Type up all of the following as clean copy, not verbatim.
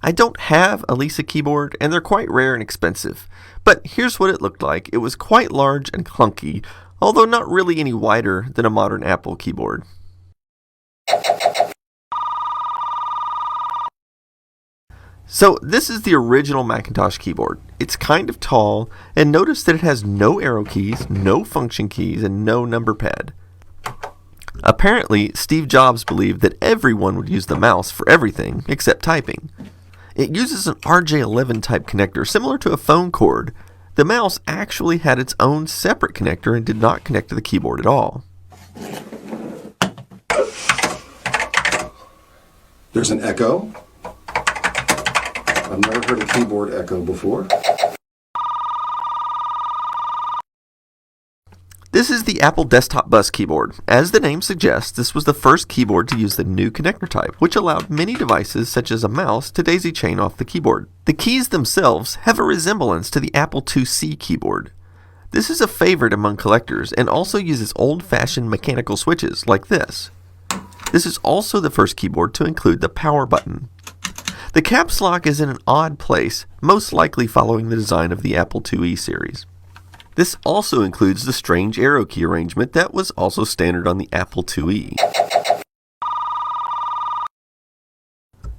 I don't have a Lisa keyboard, and they're quite rare and expensive. But here's what it looked like. It was quite large and clunky, although not really any wider than a modern Apple keyboard. So this is the original Macintosh keyboard. It's kind of tall, and notice that it has no arrow keys, no function keys, and no number pad. Apparently, Steve Jobs believed that everyone would use the mouse for everything except typing. It uses an RJ11 type connector similar to a phone cord. The mouse actually had its own separate connector and did not connect to the keyboard at all. There's an echo. I've never heard a keyboard echo before. This is the Apple Desktop Bus keyboard. As the name suggests, this was the first keyboard to use the new connector type, which allowed many devices such as a mouse to daisy chain off the keyboard. The keys themselves have a resemblance to the Apple IIc keyboard. This is a favorite among collectors and also uses old-fashioned mechanical switches like this. This is also the first keyboard to include the power button. The caps lock is in an odd place, most likely following the design of the Apple IIe series. This also includes the strange arrow key arrangement that was also standard on the Apple IIe.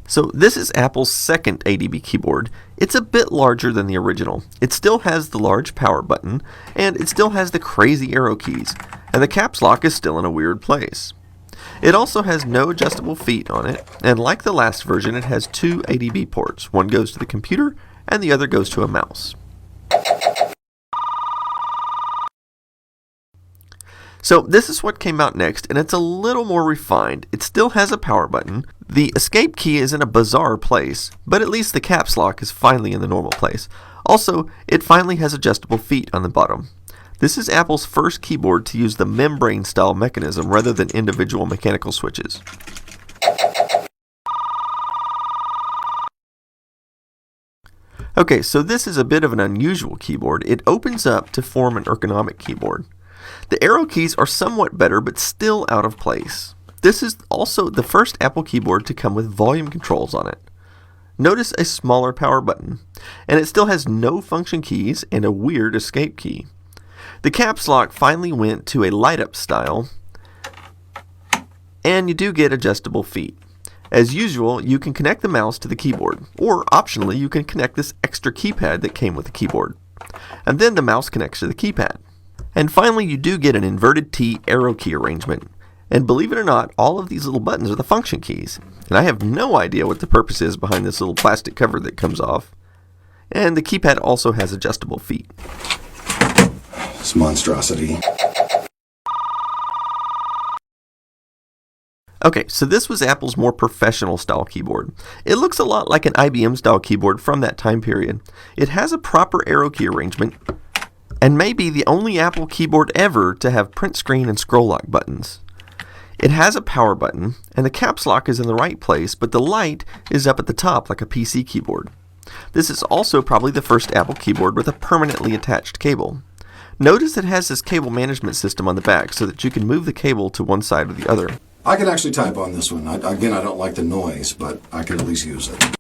So this is Apple's second ADB keyboard. It's a bit larger than the original. It still has the large power button, and it still has the crazy arrow keys, and the caps lock is still in a weird place. It also has no adjustable feet on it, and like the last version, it has two ADB ports. One goes to the computer, and the other goes to a mouse. So this is what came out next, and it's a little more refined. It still has a power button. The escape key is in a bizarre place, but at least the caps lock is finally in the normal place. Also, it finally has adjustable feet on the bottom. This is Apple's first keyboard to use the membrane-style mechanism rather than individual mechanical switches. Okay, so this is a bit of an unusual keyboard. It opens up to form an ergonomic keyboard. The arrow keys are somewhat better, but still out of place. This is also the first Apple keyboard to come with volume controls on it. Notice a smaller power button, and it still has no function keys and a weird escape key. The caps lock finally went to a light-up style, and you do get adjustable feet. As usual, you can connect the mouse to the keyboard, or optionally you can connect this extra keypad that came with the keyboard. And then the mouse connects to the keypad. And finally, you do get an inverted T arrow key arrangement. And believe it or not, all of these little buttons are the function keys. And I have no idea what the purpose is behind this little plastic cover that comes off. And the keypad also has adjustable feet. This monstrosity. Okay, so this was Apple's more professional style keyboard. It looks a lot like an IBM style keyboard from that time period. It has a proper arrow key arrangement, and may be the only Apple keyboard ever to have print screen and scroll lock buttons. It has a power button, and the caps lock is in the right place, but the light is up at the top like a PC keyboard. This is also probably the first Apple keyboard with a permanently attached cable. Notice it has this cable management system on the back so that you can move the cable to one side or the other. I can actually type on this one. Again, I don't like the noise, but I can at least use it.